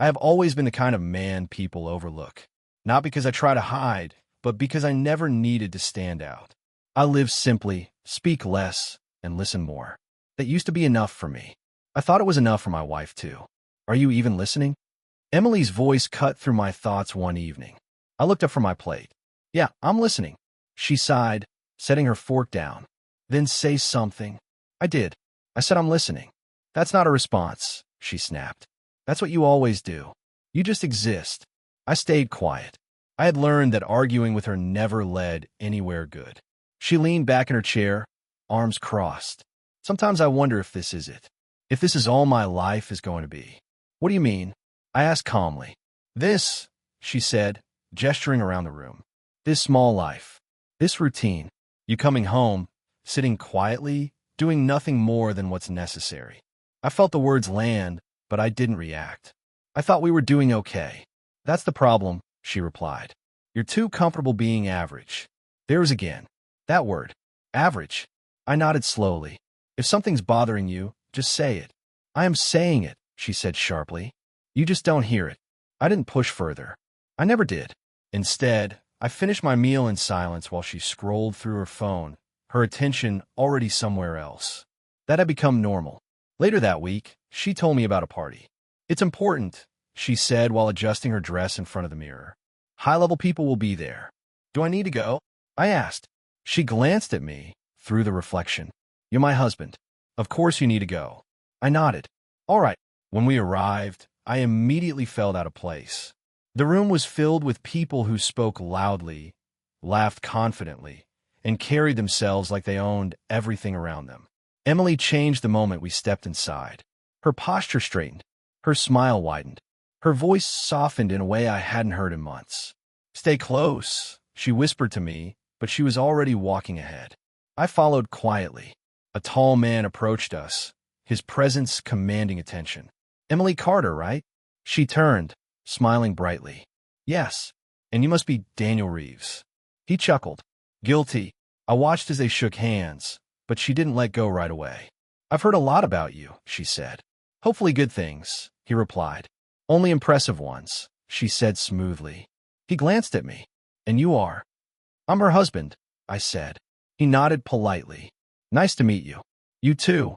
I have always been the kind of man people overlook. Not because I try to hide, but because I never needed to stand out. I live simply, speak less, and listen more. That used to be enough for me. I thought it was enough for my wife, too. Are you even listening? Emily's voice cut through my thoughts one evening. I looked up from my plate. Yeah, I'm listening. She sighed, setting her fork down. Then say something. I did. I said I'm listening. That's not a response, she snapped. That's what you always do. You just exist. I stayed quiet. I had learned that arguing with her never led anywhere good. She leaned back in her chair, arms crossed. Sometimes I wonder if this is it. If this is all my life is going to be. What do you mean? I asked calmly. This, she said, gesturing around the room. This small life. This routine. You coming home, sitting quietly, doing nothing more than what's necessary. I felt the words land, but I didn't react. I thought we were doing okay. That's the problem, she replied. You're too comfortable being average. There's again. That word. Average. I nodded slowly. If something's bothering you, just say it. I am saying it, she said sharply. You just don't hear it. I didn't push further. I never did. Instead, I finished my meal in silence while she scrolled through her phone, her attention already somewhere else. That had become normal. Later that week, she told me about a party. It's important, she said while adjusting her dress in front of the mirror. High-level people will be there. Do I need to go? I asked. She glanced at me through the reflection. You're my husband. Of course you need to go. I nodded. All right. When we arrived, I immediately felt out of place. The room was filled with people who spoke loudly, laughed confidently, and carried themselves like they owned everything around them. Emily changed the moment we stepped inside. Her posture straightened. Her smile widened. Her voice softened in a way I hadn't heard in months. Stay close, she whispered to me, but she was already walking ahead. I followed quietly. A tall man approached us, his presence commanding attention. Emily Carter, right? She turned, smiling brightly. Yes, and you must be Daniel Reeves. He chuckled. Guilty. I watched as they shook hands, but she didn't let go right away. I've heard a lot about you, she said. Hopefully good things, he replied. Only impressive ones, she said smoothly. He glanced at me. And you are? I'm her husband, I said. He nodded politely. Nice to meet you. You too,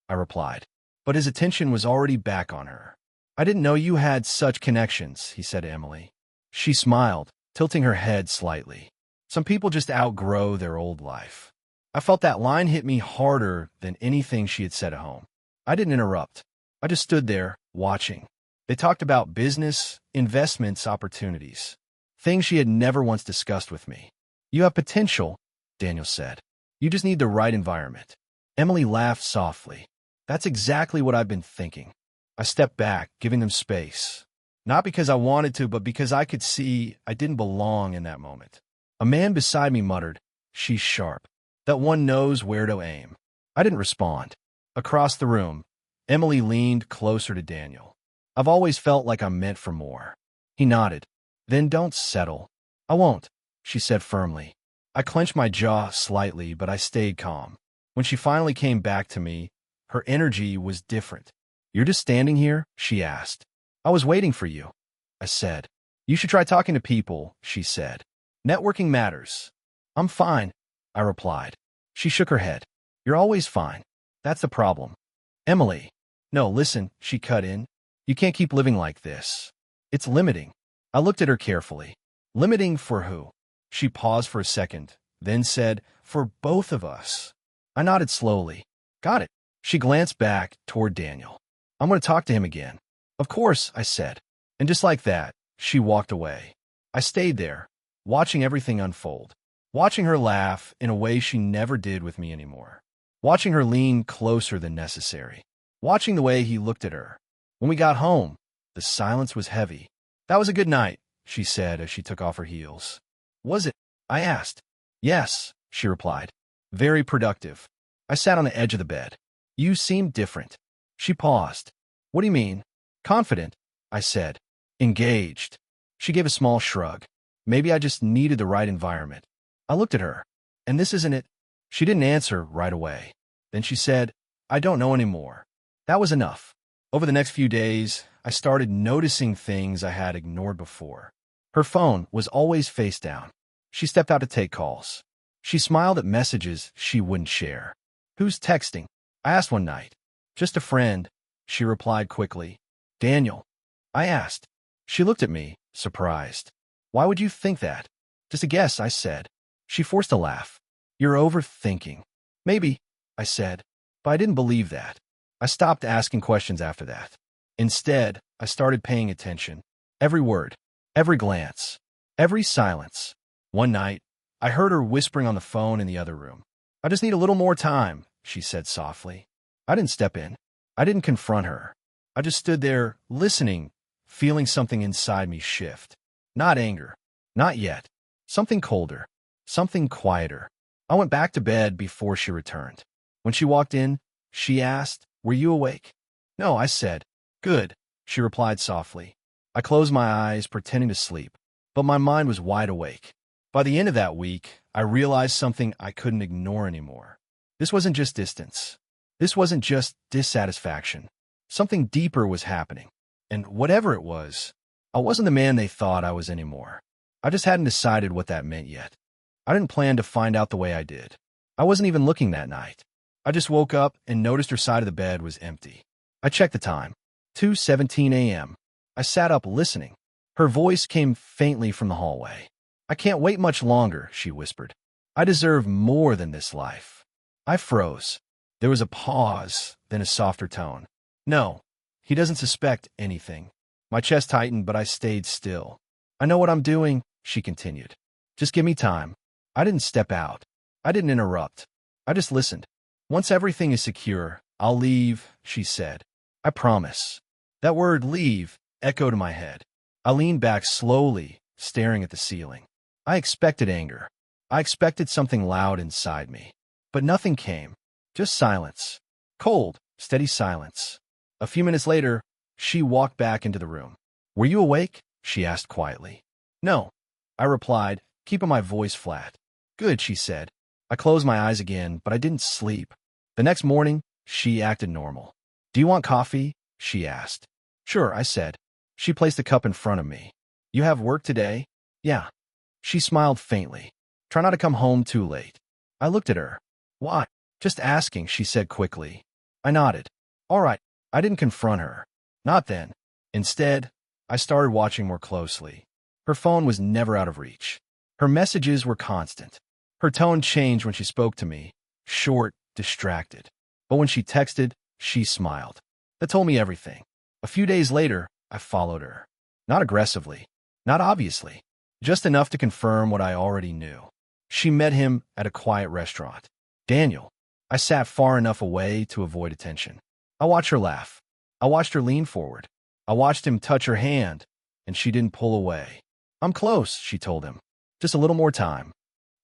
I replied. But his attention was already back on her. I didn't know you had such connections, he said to Emily. She smiled, tilting her head slightly. Some people just outgrow their old life. I felt that line hit me harder than anything she had said at home. I didn't interrupt. I just stood there, watching. They talked about business, investments, opportunities. Things she had never once discussed with me. You have potential, Daniel said. You just need the right environment. Emily laughed softly. That's exactly what I've been thinking. I stepped back, giving them space. Not because I wanted to, but because I could see I didn't belong in that moment. A man beside me muttered, She's sharp. That one knows where to aim. I didn't respond. Across the room, Emily leaned closer to Daniel. I've always felt like I'm meant for more. He nodded. Then don't settle. I won't, she said firmly. I clenched my jaw slightly, but I stayed calm. When she finally came back to me, her energy was different. You're just standing here? She asked. I was waiting for you, I said. You should try talking to people, she said. Networking matters. I'm fine, I replied. She shook her head. You're always fine. That's the problem. Emily. No, listen, she cut in. You can't keep living like this. It's limiting. I looked at her carefully. Limiting for who? She paused for a second, then said, For both of us. I nodded slowly. Got it. She glanced back toward Daniel. I'm going to talk to him again. Of course, I said. And just like that, she walked away. I stayed there, watching everything unfold. Watching her laugh in a way she never did with me anymore. Watching her lean closer than necessary. Watching the way he looked at her. When we got home, the silence was heavy. That was a good night, she said as she took off her heels. Was it? I asked. Yes, she replied. Very productive. I sat on the edge of the bed. You seemed different. She paused. What do you mean? Confident, I said. Engaged. She gave a small shrug. Maybe I just needed the right environment. I looked at her. And this isn't it? She didn't answer right away. Then she said, I don't know anymore. That was enough. Over the next few days, I started noticing things I had ignored before. Her phone was always face down. She stepped out to take calls. She smiled at messages she wouldn't share. "Who's texting?" I asked one night. "Just a friend," she replied quickly. "Daniel?" I asked. She looked at me, surprised. "Why would you think that?" "Just a guess," I said. She forced a laugh. "You're overthinking." "Maybe," I said, but I didn't believe that. I stopped asking questions after that. Instead, I started paying attention. Every word, every glance, every silence. One night, I heard her whispering on the phone in the other room. "I just need a little more time," she said softly. I didn't step in. I didn't confront her. I just stood there, listening, feeling something inside me shift. Not anger. Not yet. Something colder. Something quieter. I went back to bed before she returned. When she walked in, she asked, "Were you awake?" "No," I said. "Good," she replied softly. I closed my eyes, pretending to sleep, but my mind was wide awake. By the end of that week, I realized something I couldn't ignore anymore. This wasn't just distance. This wasn't just dissatisfaction. Something deeper was happening. And whatever it was, I wasn't the man they thought I was anymore. I just hadn't decided what that meant yet. I didn't plan to find out the way I did. I wasn't even looking that night. I just woke up and noticed her side of the bed was empty. I checked the time. 2:17 a.m. I sat up listening. Her voice came faintly from the hallway. "I can't wait much longer," she whispered. "I deserve more than this life." I froze. There was a pause, then a softer tone. "No, he doesn't suspect anything." My chest tightened, but I stayed still. "I know what I'm doing," she continued. "Just give me time." I didn't step out. I didn't interrupt. I just listened. "Once everything is secure, I'll leave," she said. "I promise." That word "leave" echoed in my head. I leaned back slowly, staring at the ceiling. I expected anger. I expected something loud inside me. But nothing came. Just silence. Cold, steady silence. A few minutes later, she walked back into the room. "Were you awake?" she asked quietly. "No," I replied, keeping my voice flat. "Good," she said. I closed my eyes again, but I didn't sleep. The next morning, she acted normal. "Do you want coffee?" she asked. "Sure," I said. She placed a cup in front of me. "You have work today?" "Yeah." She smiled faintly. "Try not to come home too late." I looked at her. "Why?" "Just asking," she said quickly. I nodded. "All right." I didn't confront her. Not then. Instead, I started watching more closely. Her phone was never out of reach. Her messages were constant. Her tone changed when she spoke to me, short, distracted. But when she texted, she smiled. That told me everything. A few days later, I followed her. Not aggressively, not obviously, just enough to confirm what I already knew. She met him at a quiet restaurant. "Daniel." I sat far enough away to avoid attention. I watched her laugh. I watched her lean forward. I watched him touch her hand, and she didn't pull away. "I'm close," she told him. "Just a little more time."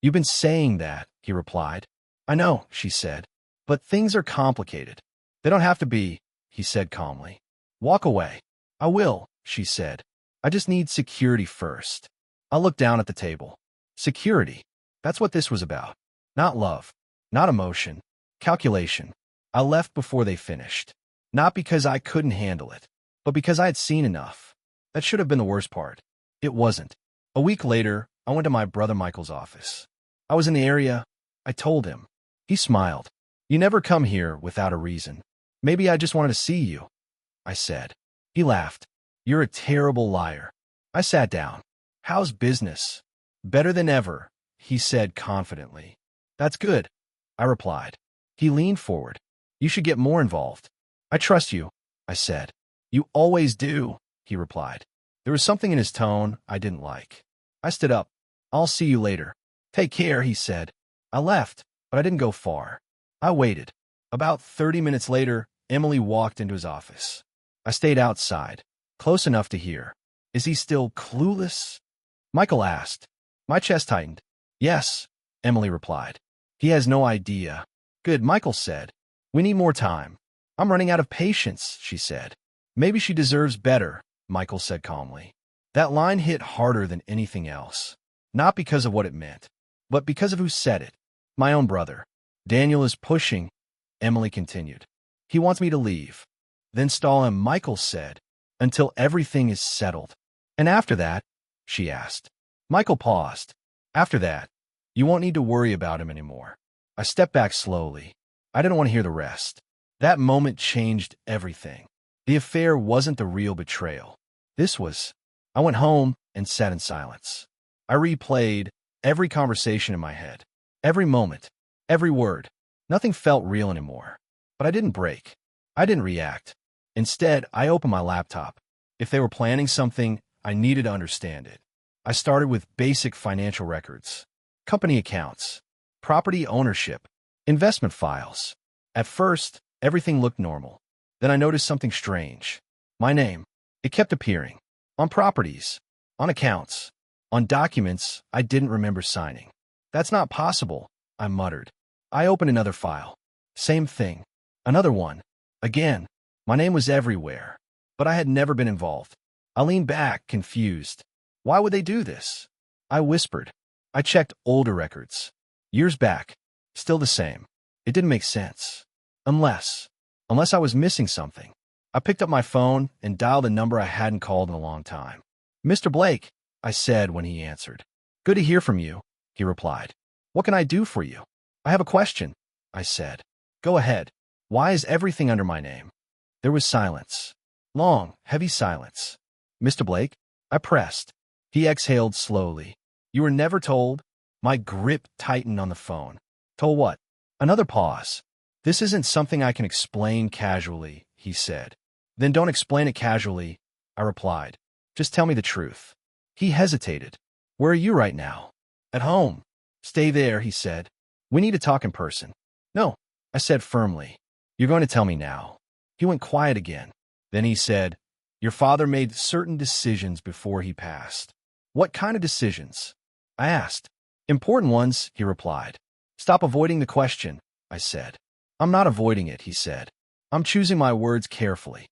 "You've been saying that," he replied. "I know," she said. "But things are complicated." "They don't have to be," he said calmly. "Walk away." "I will," she said. "I just need security first." I looked down at the table. Security. That's what this was about. Not love. Not emotion. Calculation. I left before they finished. Not because I couldn't handle it, but because I had seen enough. That should have been the worst part. It wasn't. A week later, I went to my brother Michael's office. I was in the area. I told him. He smiled. "You never come here without a reason." "Maybe I just wanted to see you," I said. He laughed. "You're a terrible liar." I sat down. "How's business?" "Better than ever," he said confidently. "That's good," I replied. He leaned forward. "You should get more involved." "I trust you," I said. "You always do," he replied. There was something in his tone I didn't like. I stood up. "I'll see you later." "Take care," he said. I left, but I didn't go far. I waited. About 30 minutes later, Emily walked into his office. I stayed outside, close enough to hear. "Is he still clueless?" Michael asked. My chest tightened. "Yes," Emily replied. "He has no idea." "Good," Michael said. "We need more time." "I'm running out of patience," she said. "Maybe she deserves better," Michael said calmly. That line hit harder than anything else. Not because of what it meant, but because of who said it. My own brother. "Daniel is pushing," Emily continued. "He wants me to leave." "Then stall him," Michael said. until everything is settled. And after that, she asked. Michael paused. After that, you won't need to worry about him anymore. I stepped back slowly. I didn't want to hear the rest. That moment changed everything. The affair wasn't the real betrayal. This was. I went home and sat in silence. I replayed every conversation in my head. Every moment. Every word. Nothing felt real anymore. But I didn't break. I didn't react. Instead, I opened my laptop. If they were planning something, I needed to understand it. I started with basic financial records, company accounts, property ownership, investment files. At first, everything looked normal. Then I noticed something strange. My name. It kept appearing. On properties, on accounts, on documents I didn't remember signing. That's not possible, I muttered. I opened another file. Same thing. Another one. Again. My name was everywhere, but I had never been involved. I leaned back, confused. Why would they do this? I whispered. I checked older records. Years back. Still the same. It didn't make sense. Unless I was missing something. I picked up my phone and dialed a number I hadn't called in a long time. Mr. Blake, I said when he answered. Good to hear from you, he replied. What can I do for you? I have a question, I said. Go ahead. Why is everything under my name? There was silence. Long, heavy silence. Mr. Blake? I pressed. He exhaled slowly. You were never told? My grip tightened on the phone. Told what? Another pause. This isn't something I can explain casually, he said. Then don't explain it casually, I replied. Just tell me the truth. He hesitated. Where are you right now? At home. Stay there, he said. We need to talk in person. No, I said firmly. You're going to tell me now. He went quiet again. Then he said, Your father made certain decisions before he passed. What kind of decisions? I asked. Important ones, he replied. Stop avoiding the question, I said. I'm not avoiding it, he said. I'm choosing my words carefully.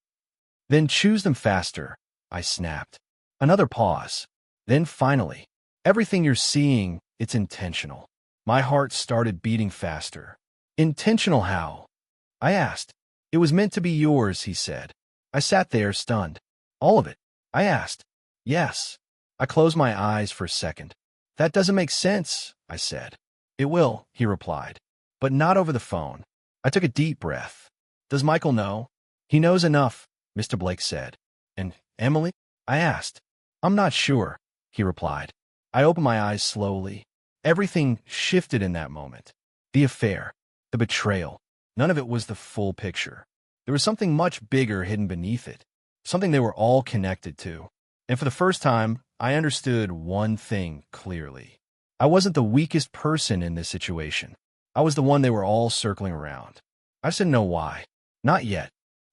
Then choose them faster, I snapped. Another pause. Then finally, everything you're seeing, it's intentional. My heart started beating faster. Intentional how? I asked. It was meant to be yours, he said. I sat there, stunned. All of it? I asked. Yes. I closed my eyes for a second. That doesn't make sense, I said. It will, he replied. But not over the phone. I took a deep breath. Does Michael know? He knows enough, Mr. Blake said. And Emily? I asked. I'm not sure, he replied. I opened my eyes slowly. Everything shifted in that moment. The affair, the betrayal. None of it was the full picture. There was something much bigger hidden beneath it, something they were all connected to. And for the first time, I understood one thing clearly. I wasn't the weakest person in this situation. I was the one they were all circling around. I didn't know why. Not yet.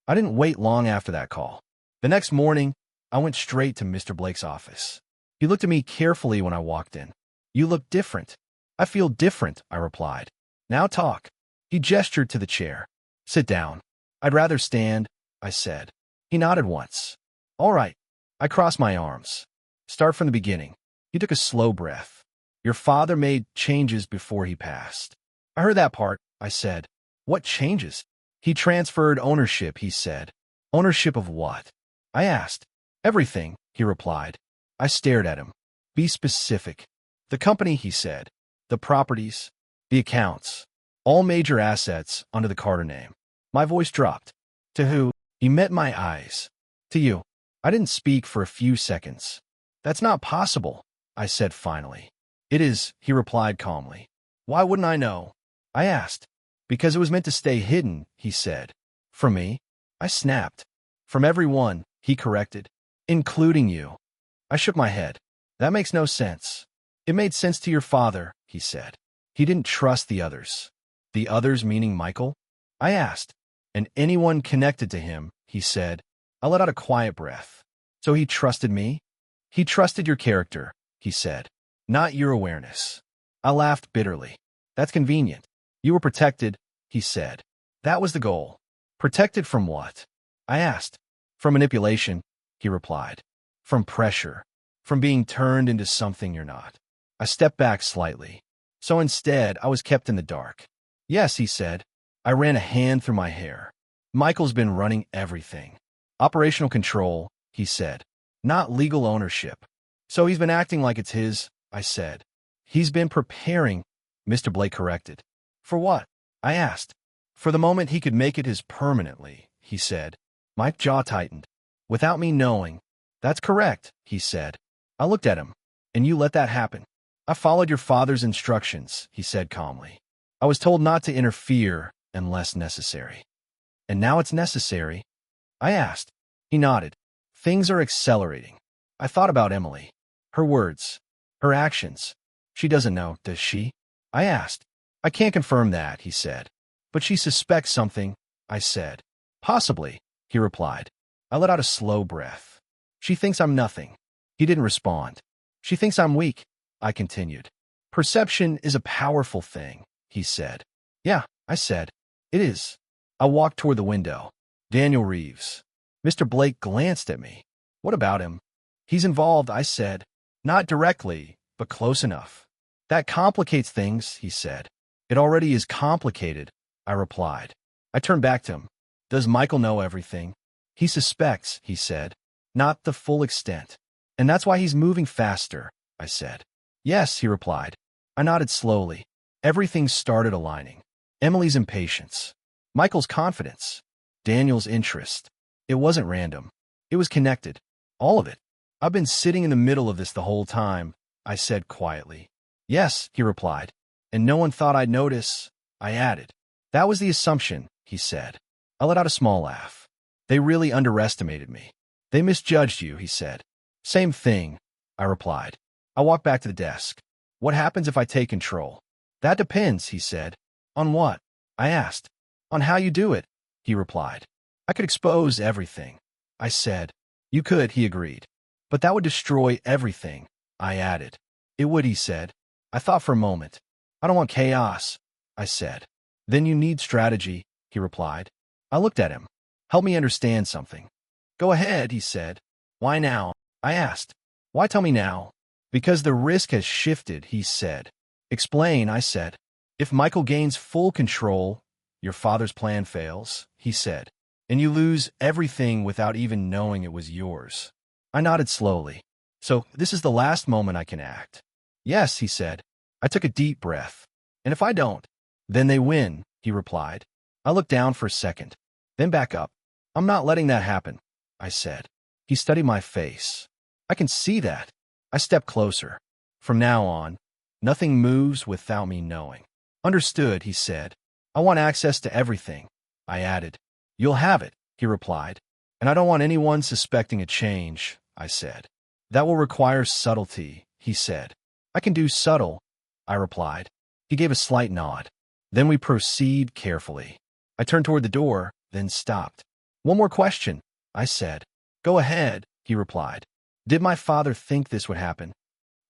I didn't wait long after that call. The next morning, I went straight to Mr. Blake's office. He looked at me carefully when I walked in. You look different. I feel different, I replied. Now talk. He gestured to the chair. Sit down. I'd rather stand, I said. He nodded once. All right. I crossed my arms. Start from the beginning. He took a slow breath. Your father made changes before he passed. I heard that part, I said. What changes? He transferred ownership, he said. Ownership of what? I asked. Everything, he replied. I stared at him. Be specific. The company, he said. The properties. The accounts. All major assets under the Carter name. My voice dropped. To who? He met my eyes. To you. I didn't speak for a few seconds. That's not possible, I said finally. It is, he replied calmly. Why wouldn't I know? I asked. Because it was meant to stay hidden, he said. From me? I snapped. From everyone, he corrected. Including you. I shook my head. That makes no sense. It made sense to your father, he said. He didn't trust the others. The others meaning Michael? I asked. And anyone connected to him, he said. I let out a quiet breath. So he trusted me? He trusted your character, he said. Not your awareness. I laughed bitterly. That's convenient. You were protected, he said. That was the goal. Protected from what? I asked. From manipulation, he replied. From pressure. From being turned into something you're not. I stepped back slightly. So instead, I was kept in the dark. Yes, he said. I ran a hand through my hair. Michael's been running everything. Operational control, he said. Not legal ownership. So he's been acting like it's his, I said. He's been preparing, Mr. Blake corrected. For what? I asked. For the moment he could make it his permanently, he said. My jaw tightened. Without me knowing. That's correct, he said. I looked at him. And you let that happen. I followed your father's instructions, he said calmly. I was told not to interfere unless necessary. And now it's necessary? I asked. He nodded. Things are accelerating. I thought about Emily. Her words. Her actions. She doesn't know, does she? I asked. I can't confirm that, he said. But she suspects something, I said. Possibly, he replied. I let out a slow breath. She thinks I'm nothing. He didn't respond. She thinks I'm weak, I continued. Perception is a powerful thing, he said. Yeah, I said. It is. I walked toward the window. Daniel Reeves. Mr. Blake glanced at me. What about him? He's involved, I said. Not directly, but close enough. That complicates things, he said. It already is complicated, I replied. I turned back to him. Does Michael know everything? He suspects, he said. Not the full extent. And that's why he's moving faster, I said. Yes, he replied. I nodded slowly. Everything started aligning. Emily's impatience. Michael's confidence. Daniel's interest. It wasn't random. It was connected. All of it. I've been sitting in the middle of this the whole time, I said quietly. Yes, he replied. And no one thought I'd notice, I added. That was the assumption, he said. I let out a small laugh. They really underestimated me. They misjudged you, he said. Same thing, I replied. I walked back to the desk. What happens if I take control? That depends, he said. On what? I asked. On how you do it, he replied. I could expose everything, I said. You could, he agreed. But that would destroy everything, I added. It would, he said. I thought for a moment. I don't want chaos, I said. Then you need strategy, he replied. I looked at him. Help me understand something. Go ahead, he said. Why now? I asked. Why tell me now? Because the risk has shifted, he said. Explain, I said. If Michael gains full control, your father's plan fails, he said, and you lose everything without even knowing it was yours. I nodded slowly. So this is the last moment I can act. Yes, he said. I took a deep breath. And if I don't, then they win, he replied. I looked down for a second, then back up. I'm not letting that happen, I said. He studied my face. I can see that. I stepped closer. From now on, nothing moves without me knowing. Understood, he said. I want access to everything, I added. You'll have it, he replied. And I don't want anyone suspecting a change, I said. That will require subtlety, he said. I can do subtle, I replied. He gave a slight nod. Then we proceed carefully. I turned toward the door, then stopped. One more question, I said. Go ahead, he replied. Did my father think this would happen?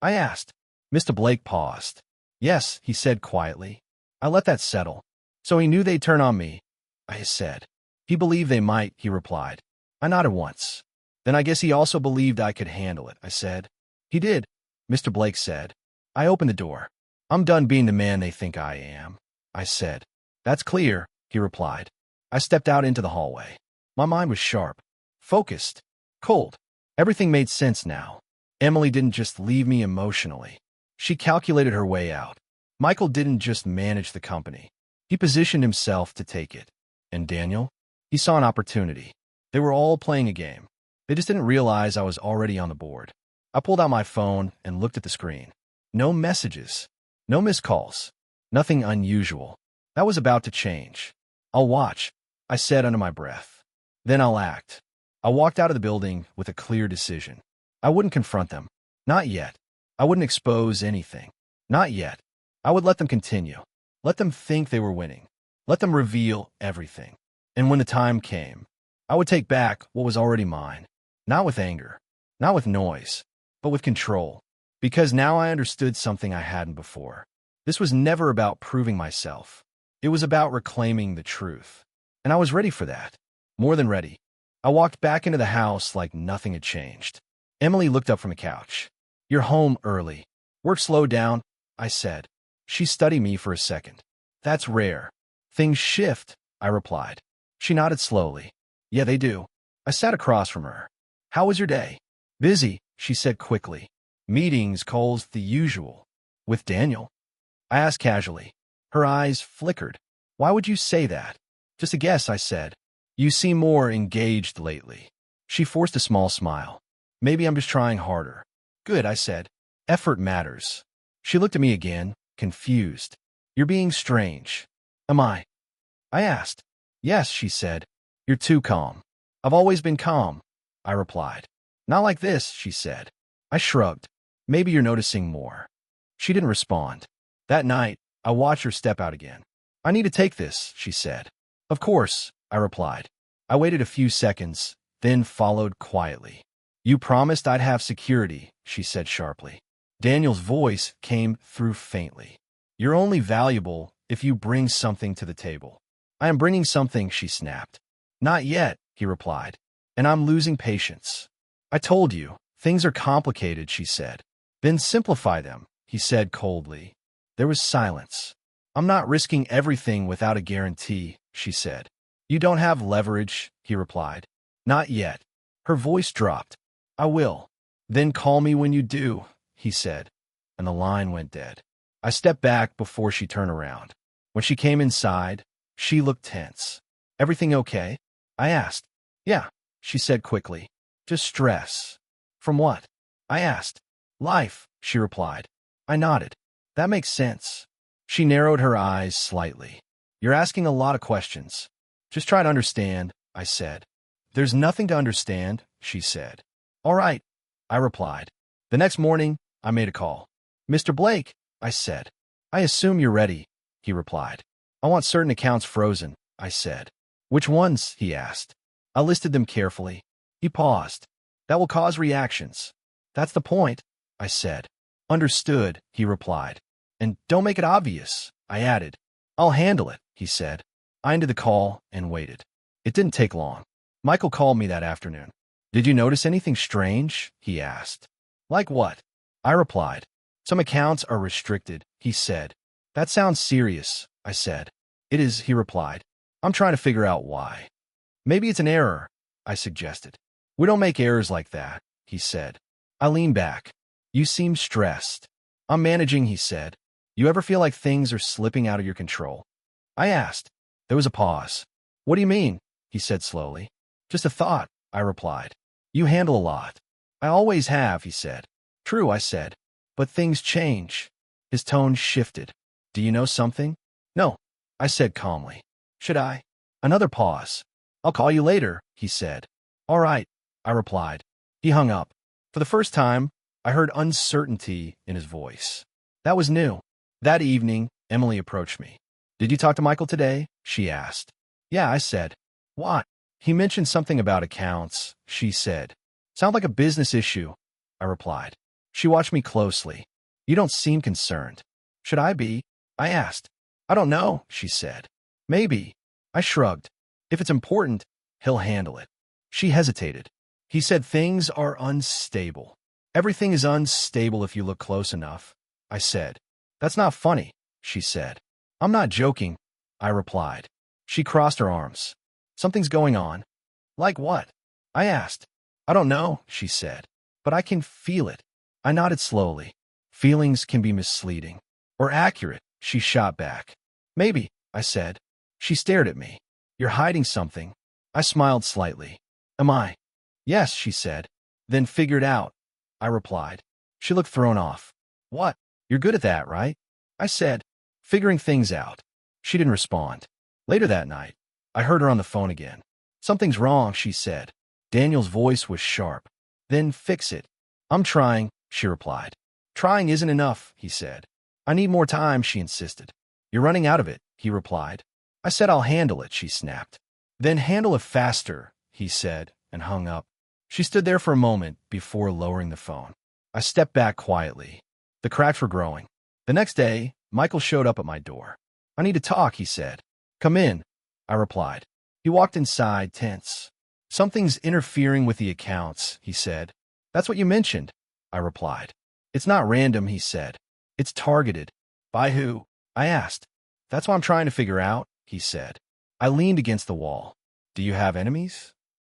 I asked. Mr. Blake paused. Yes, he said quietly. I let that settle. So he knew they'd turn on me, I said. He believed they might, he replied. I nodded once. Then I guess he also believed I could handle it, I said. He did, Mr. Blake said. I opened the door. I'm done being the man they think I am, I said. That's clear, he replied. I stepped out into the hallway. My mind was sharp, focused, cold. Everything made sense now. Emily didn't just leave me emotionally. She calculated her way out. Michael didn't just manage the company. He positioned himself to take it. And Daniel? He saw an opportunity. They were all playing a game. They just didn't realize I was already on the board. I pulled out my phone and looked at the screen. No messages. No missed calls. Nothing unusual. That was about to change. I'll watch, I said under my breath. Then I'll act. I walked out of the building with a clear decision. I wouldn't confront them. Not yet. I wouldn't expose anything. Not yet. I would let them continue. Let them think they were winning. Let them reveal everything. And when the time came, I would take back what was already mine. Not with anger. Not with noise. But with control. Because now I understood something I hadn't before. This was never about proving myself. It was about reclaiming the truth. And I was ready for that. More than ready. I walked back into the house like nothing had changed. Emily looked up from the couch. You're home early. Work slowed down, I said. She studied me for a second. That's rare. Things shift, I replied. She nodded slowly. Yeah, they do. I sat across from her. How was your day? Busy, she said quickly. Meetings, calls, the usual. With Daniel? I asked casually. Her eyes flickered. Why would you say that? Just a guess, I said. You seem more engaged lately. She forced a small smile. Maybe I'm just trying harder. Good, I said. Effort matters. She looked at me again, confused. You're being strange. Am I? I asked. Yes, she said. You're too calm. I've always been calm, I replied. Not like this, she said. I shrugged. Maybe you're noticing more. She didn't respond. That night, I watched her step out again. I need to take this, she said. Of course, I replied. I waited a few seconds, then followed quietly. You promised I'd have security, she said sharply. Daniel's voice came through faintly. You're only valuable if you bring something to the table. I am bringing something, she snapped. Not yet, he replied. And I'm losing patience. I told you, things are complicated, she said. Then simplify them, he said coldly. There was silence. I'm not risking everything without a guarantee, she said. You don't have leverage, he replied. Not yet. Her voice dropped. I will. Then call me when you do, he said. And the line went dead. I stepped back before she turned around. When she came inside, she looked tense. Everything okay? I asked. Yeah, she said quickly. Just stress. From what? I asked. Life, she replied. I nodded. That makes sense. She narrowed her eyes slightly. You're asking a lot of questions. Just try to understand, I said. There's nothing to understand, she said. All right, I replied. The next morning, I made a call. Mr. Blake, I said. I assume you're ready, he replied. I want certain accounts frozen, I said. Which ones? He asked. I listed them carefully. He paused. That will cause reactions. That's the point, I said. Understood, he replied. And don't make it obvious, I added. I'll handle it, he said. I ended the call and waited. It didn't take long. Michael called me that afternoon. Did you notice anything strange? He asked. Like what? I replied. Some accounts are restricted, he said. That sounds serious, I said. It is, he replied. I'm trying to figure out why. Maybe it's an error, I suggested. We don't make errors like that, he said. I leaned back. You seem stressed. I'm managing, he said. You ever feel like things are slipping out of your control? I asked. There was a pause. What do you mean? He said slowly. Just a thought, I replied. You handle a lot. I always have, he said. True, I said. But things change. His tone shifted. Do you know something? No, I said calmly. Should I? Another pause. I'll call you later, he said. All right, I replied. He hung up. For the first time, I heard uncertainty in his voice. That was new. That evening, Emily approached me. Did you talk to Michael today? She asked. Yeah, I said. What? He mentioned something about accounts, she said. Sound like a business issue, I replied. She watched me closely. You don't seem concerned. Should I be? I asked. I don't know, she said. Maybe. I shrugged. If it's important, he'll handle it. She hesitated. He said things are unstable. Everything is unstable if you look close enough, I said. That's not funny, she said. I'm not joking, I replied. She crossed her arms. Something's going on. Like what? I asked. I don't know, she said. But I can feel it. I nodded slowly. Feelings can be misleading. Or accurate, she shot back. Maybe, I said. She stared at me. You're hiding something. I smiled slightly. Am I? Yes, she said. Then figure it out, I replied. She looked thrown off. What? You're good at that, right? I said, figuring things out. She didn't respond. Later that night, I heard her on the phone again. Something's wrong, she said. Daniel's voice was sharp. Then fix it. I'm trying, she replied. Trying isn't enough, he said. I need more time, she insisted. You're running out of it, he replied. I said I'll handle it, she snapped. Then handle it faster, he said, and hung up. She stood there for a moment before lowering the phone. I stepped back quietly. The cracks were growing. The next day, Michael showed up at my door. I need to talk, he said. Come in, I replied. He walked inside, tense. Something's interfering with the accounts, he said. That's what you mentioned, I replied. It's not random, he said. It's targeted. By who? I asked. That's what I'm trying to figure out, he said. I leaned against the wall. Do you have enemies?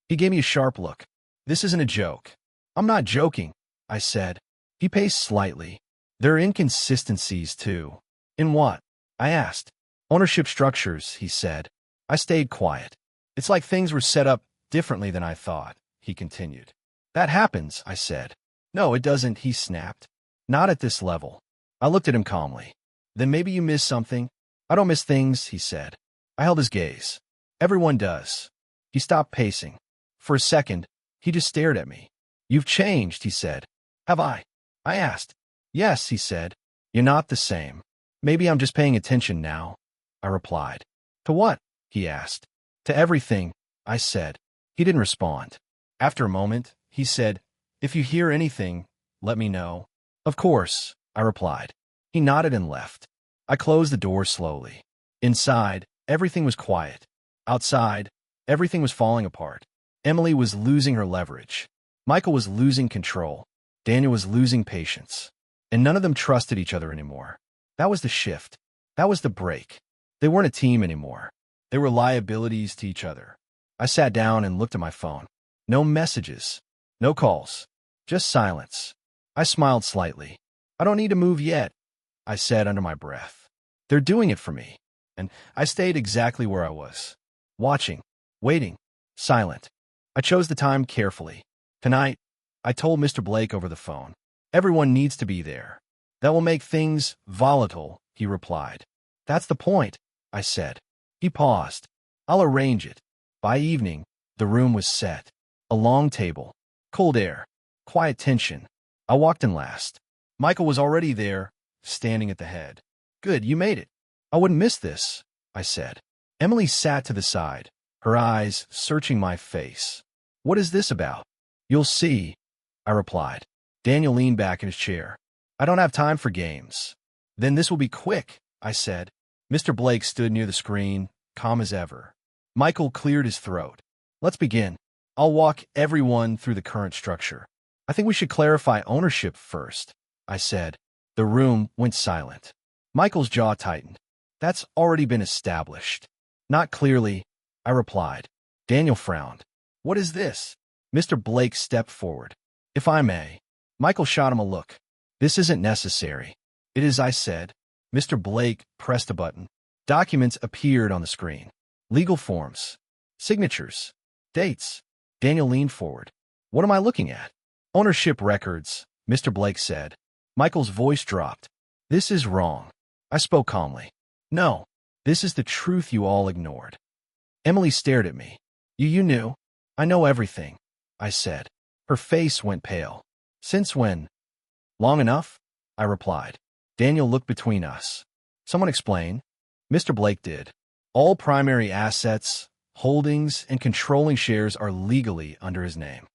He gave me a sharp look. This isn't a joke. I'm not joking, I said. He paced slightly. There are inconsistencies, too. In what? I asked. Ownership structures, he said. I stayed quiet. It's like things were set up differently than I thought, he continued. That happens, I said. No, it doesn't, he snapped. Not at this level. I looked at him calmly. Then maybe you missed something. I don't miss things, he said. I held his gaze. Everyone does. He stopped pacing. For a second, he just stared at me. You've changed, he said. Have I? I asked. Yes, he said. You're not the same. Maybe I'm just paying attention now, I replied. To what? He asked. To everything, I said. He didn't respond. After a moment, he said, If you hear anything, let me know. Of course, I replied. He nodded and left. I closed the door slowly. Inside, everything was quiet. Outside, everything was falling apart. Emily was losing her leverage. Michael was losing control. Daniel was losing patience. And none of them trusted each other anymore. That was the shift. That was the break. They weren't a team anymore. They were liabilities to each other. I sat down and looked at my phone. No messages. No calls. Just silence. I smiled slightly. I don't need to move yet, I said under my breath. They're doing it for me. And I stayed exactly where I was. Watching. Waiting. Silent. I chose the time carefully. Tonight, I told Mr. Blake over the phone. Everyone needs to be there. That will make things volatile, he replied. That's the point, I said. He paused. I'll arrange it. By evening, the room was set. A long table. Cold air. Quiet tension. I walked in last. Michael was already there, standing at the head. Good, you made it. I wouldn't miss this, I said. Emily sat to the side, her eyes searching my face. What is this about? You'll see, I replied. Daniel leaned back in his chair. I don't have time for games. Then this will be quick, I said. Mr. Blake stood near the screen, calm as ever. Michael cleared his throat. Let's begin. I'll walk everyone through the current structure. I think we should clarify ownership first, I said. The room went silent. Michael's jaw tightened. That's already been established. Not clearly, I replied. Daniel frowned. What is this? Mr. Blake stepped forward. If I may. Michael shot him a look. This isn't necessary. It is, I said. Mr. Blake pressed a button. Documents appeared on the screen. Legal forms. Signatures. Dates. Daniel leaned forward. What am I looking at? Ownership records, Mr. Blake said. Michael's voice dropped. This is wrong. I spoke calmly. No, this is the truth you all ignored. Emily stared at me. You knew. I know everything, I said. Her face went pale. Since when? Long enough, I replied. Daniel looked between us. Someone explain. Mr. Blake did. All primary assets, holdings, and controlling shares are legally under his name.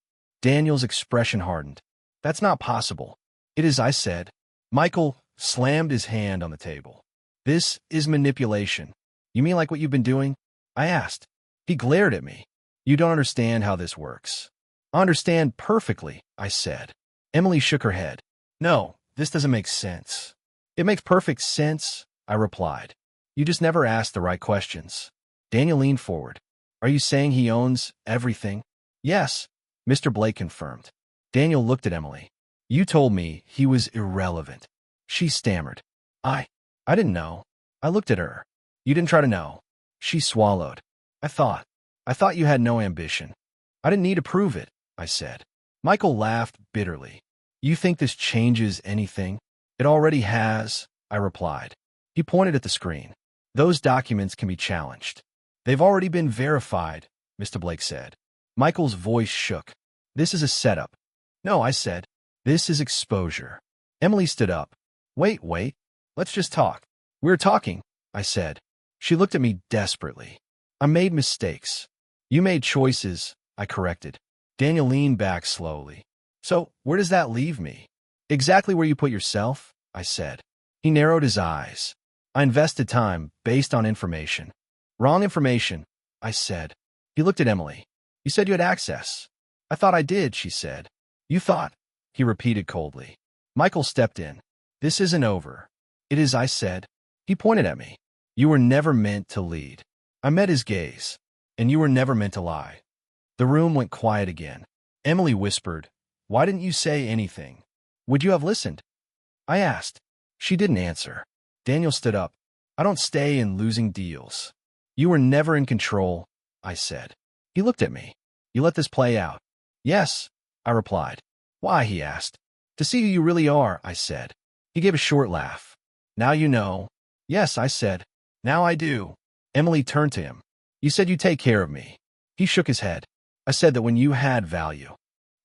Daniel's expression hardened. That's not possible. It is, I said. Michael slammed his hand on the table. This is manipulation. You mean like what you've been doing? I asked. He glared at me. You don't understand how this works. I understand perfectly, I said. Emily shook her head. No, this doesn't make sense. It makes perfect sense, I replied. You just never asked the right questions. Daniel leaned forward. Are you saying he owns everything? Yes, Mr. Blake confirmed. Daniel looked at Emily. You told me he was irrelevant. She stammered. I didn't know. I looked at her. You didn't try to know. She swallowed. I thought you had no ambition. I didn't need to prove it, I said. Michael laughed bitterly. You think this changes anything? It already has, I replied. He pointed at the screen. Those documents can be challenged. They've already been verified, Mr. Blake said. Michael's voice shook. This is a setup. No, I said. This is exposure. Emily stood up. Wait. Let's just talk. We're talking, I said. She looked at me desperately. I made mistakes. You made choices, I corrected. Daniel leaned back slowly. So, where does that leave me? Exactly where you put yourself, I said. He narrowed his eyes. I invested time based on information. Wrong information, I said. He looked at Emily. You said you had access. I thought I did, she said. You thought, he repeated coldly. Michael stepped in. This isn't over. It is, I said. He pointed at me. You were never meant to lead. I met his gaze. And you were never meant to lie. The room went quiet again. Emily whispered, "Why didn't you say anything? Would you have listened?" I asked. She didn't answer. Daniel stood up. "I don't stay in losing deals." "You were never in control," I said. He looked at me. "You let this play out?" "Yes," I replied. "Why?" he asked. "To see who you really are," I said. He gave a short laugh. "Now you know." "Yes," I said. "Now I do." Emily turned to him. "You said you'd take care of me." He shook his head. "I said that when you had value."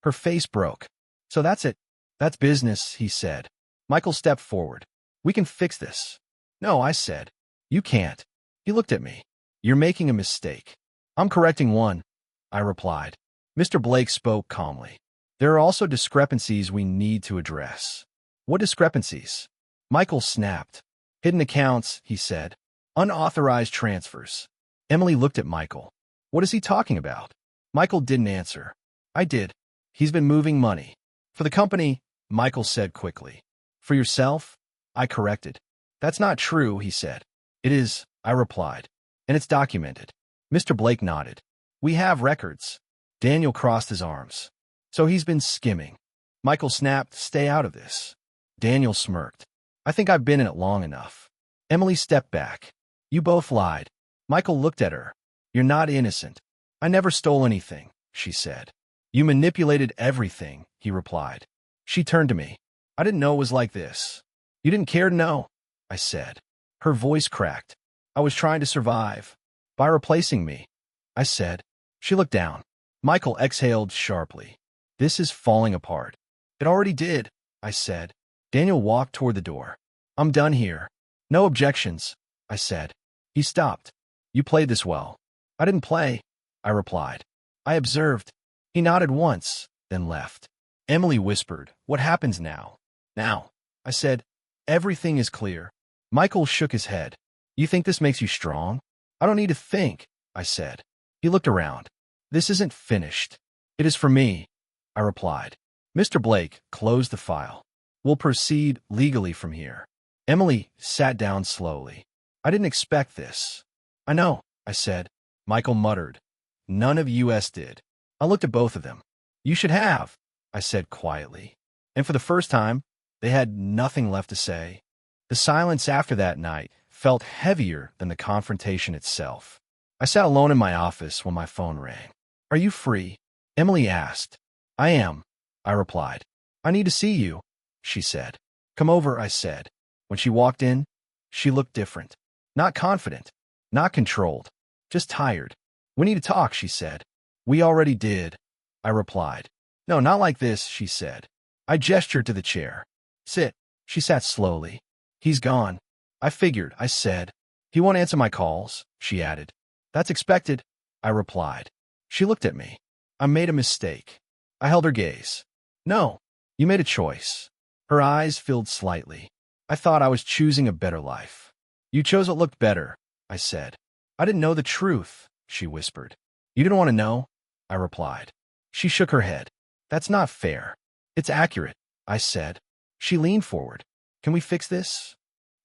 Her face broke. "So that's it. That's business," he said. Michael stepped forward. "We can fix this." "No," I said. "You can't." He looked at me. "You're making a mistake." "I'm correcting one," I replied. Mr. Blake spoke calmly. "There are also discrepancies we need to address." "What discrepancies?" Michael snapped. "Hidden accounts," he said. "Unauthorized transfers." Emily looked at Michael. "What is he talking about?" Michael didn't answer. I did. "He's been moving money." "For the company," Michael said quickly. "For yourself?" I corrected. "That's not true," he said. "It is," I replied. "And it's documented." Mr. Blake nodded. "We have records." Daniel crossed his arms. "So he's been skimming." Michael snapped, "Stay out of this." Daniel smirked. "I think I've been in it long enough." Emily stepped back. "You both lied." Michael looked at her. "You're not innocent." "I never stole anything," she said. "You manipulated everything," he replied. She turned to me. "I didn't know it was like this." "You didn't care to know," I said. Her voice cracked. "I was trying to survive." "By replacing me," I said. She looked down. Michael exhaled sharply. "This is falling apart." "It already did," I said. Daniel walked toward the door. "I'm done here." "No objections," I said. He stopped. "You played this well." "I didn't play," I replied. "I observed." He nodded once, then left. Emily whispered, "What happens now?" "Now," I said. "Everything is clear." Michael shook his head. "You think this makes you strong?" "I don't need to think," I said. He looked around. "This isn't finished." "It is for me," I replied. Mr. Blake closed the file. "We'll proceed legally from here." Emily sat down slowly. "I didn't expect this." "I know," I said. Michael muttered. "None of us did." I looked at both of them. "You should have," I said quietly. And for the first time, they had nothing left to say. The silence after that night felt heavier than the confrontation itself. I sat alone in my office when my phone rang. "Are you free?" Emily asked. "I am," I replied. "I need to see you," she said. "Come over," I said. When she walked in, she looked different. Not confident, not controlled, just tired. "We need to talk," she said. "We already did," I replied. "No, not like this," she said. I gestured to the chair. "Sit." She sat slowly. "He's gone." "I figured," I said. "He won't answer my calls," she added. "That's expected," I replied. She looked at me. "I made a mistake." I held her gaze. "No, you made a choice." Her eyes filled slightly. "I thought I was choosing a better life." "You chose what looked better," I said. "I didn't know the truth," she whispered. "You didn't want to know?" I replied. She shook her head. "That's not fair." "It's accurate," I said. She leaned forward. "Can we fix this?"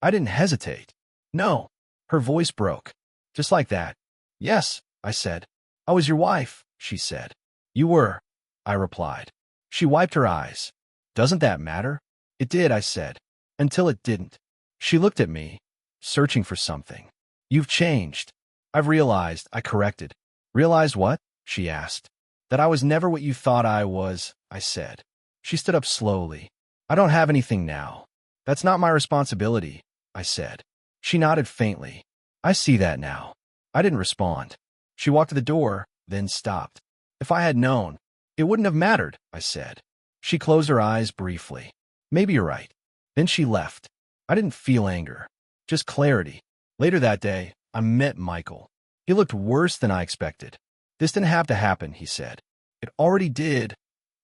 I didn't hesitate. "No." Her voice broke. "Just like that." "Yes," I said. "I was your wife," she said. "You were," I replied. She wiped her eyes. "Doesn't that matter?" "It did," I said. "Until it didn't." She looked at me, searching for something. "You've changed." "I've realized," I corrected. "Realized what?" she asked. "That I was never what you thought I was," I said. She stood up slowly. "I don't have anything now." "That's not my responsibility," I said. She nodded faintly. "I see that now." I didn't respond. She walked to the door, then stopped. "If I had known, it wouldn't have mattered," I said. She closed her eyes briefly. "Maybe you're right." Then she left. I didn't feel anger, just clarity. Later that day, I met Michael. He looked worse than I expected. "This didn't have to happen," he said. "It already did,"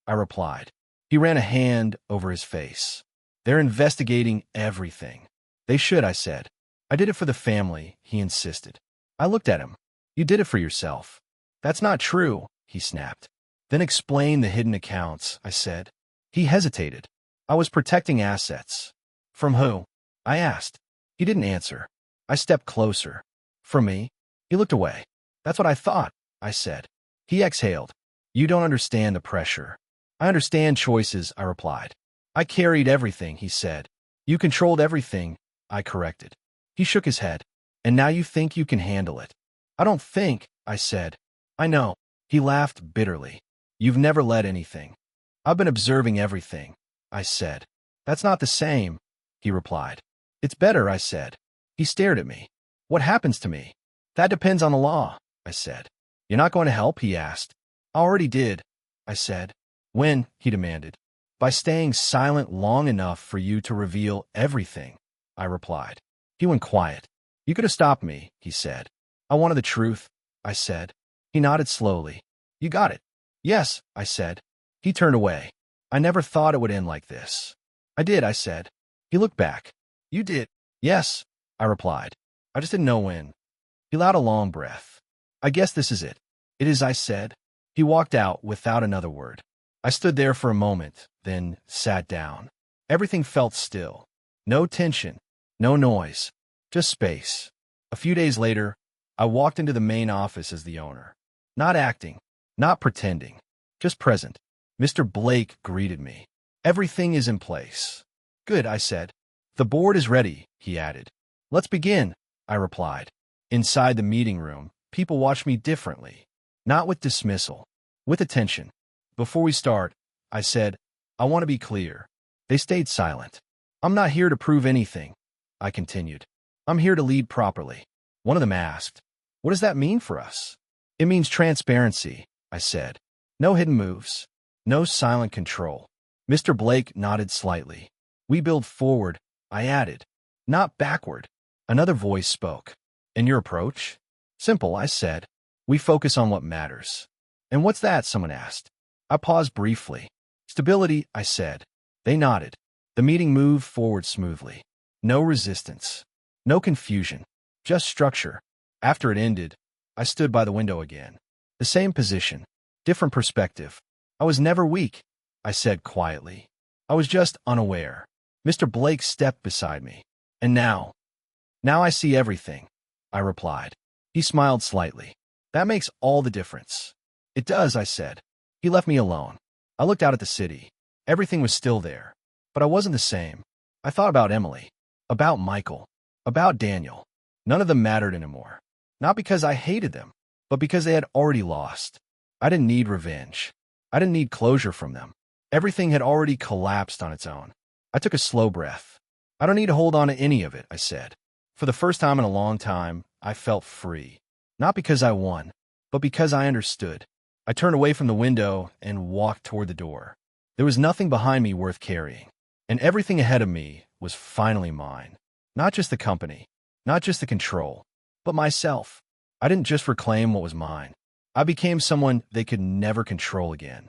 I replied. He ran a hand over his face. "They're investigating everything." "They should," I said. "I did it for the family," he insisted. I looked at him. "You did it for yourself." "That's not true," he snapped. "Then explain the hidden accounts," I said. He hesitated. "I was protecting assets." "From who?" I asked. He didn't answer. I stepped closer. "From me?" He looked away. "That's what I thought," I said. He exhaled. You don't understand the pressure. I understand choices, I replied. I carried everything, he said. You controlled everything, I corrected. He shook his head. And now you think you can handle it. I don't think, I said. I know. He laughed bitterly. You've never led anything. I've been observing everything, I said. That's not the same, he replied. It's better, I said. He stared at me. What happens to me? That depends on the law, I said. You're not going to help, he asked. I already did, I said. When, he demanded. By staying silent long enough for you to reveal everything, I replied. He went quiet. You could have stopped me, he said. I wanted the truth, I said. He nodded slowly. You got it. Yes, I said. He turned away. I never thought it would end like this. I did, I said. He looked back. You did. Yes, I replied. I just didn't know when. He allowed a long breath. I guess this is it. It is, I said. He walked out without another word. I stood there for a moment, then sat down. Everything felt still. No tension, no noise, just space. A few days later, I walked into the main office as the owner. Not acting, not pretending, just present. Mr. Blake greeted me. Everything is in place. Good, I said. The board is ready, he added. Let's begin, I replied. Inside the meeting room, people watched me differently. Not with dismissal, with attention. Before we start, I said, I want to be clear. They stayed silent. I'm not here to prove anything, I continued. I'm here to lead properly. One of them asked, what does that mean for us? It means transparency, I said. No hidden moves. No silent control. Mr. Blake nodded slightly. We build forward, I added. Not backward. Another voice spoke. And your approach? Simple, I said. We focus on what matters. And what's that? Someone asked. I paused briefly. Stability, I said. They nodded. The meeting moved forward smoothly. No resistance. No confusion. Just structure. After it ended, I stood by the window again. The same position. Different perspective. I was never weak, I said quietly. I was just unaware. Mr. Blake stepped beside me. And now I see everything, I replied. He smiled slightly. That makes all the difference. It does, I said. He left me alone. I looked out at the city. Everything was still there. But I wasn't the same. I thought about Emily, about Michael, about Daniel. None of them mattered anymore. Not because I hated them, but because they had already lost. I didn't need revenge. I didn't need closure from them. Everything had already collapsed on its own. I took a slow breath. I don't need to hold on to any of it, I said. For the first time in a long time, I felt free. Not because I won, but because I understood. I turned away from the window and walked toward the door. There was nothing behind me worth carrying, and everything ahead of me was finally mine. Not just the company, not just the control, but myself. I didn't just reclaim what was mine. I became someone they could never control again.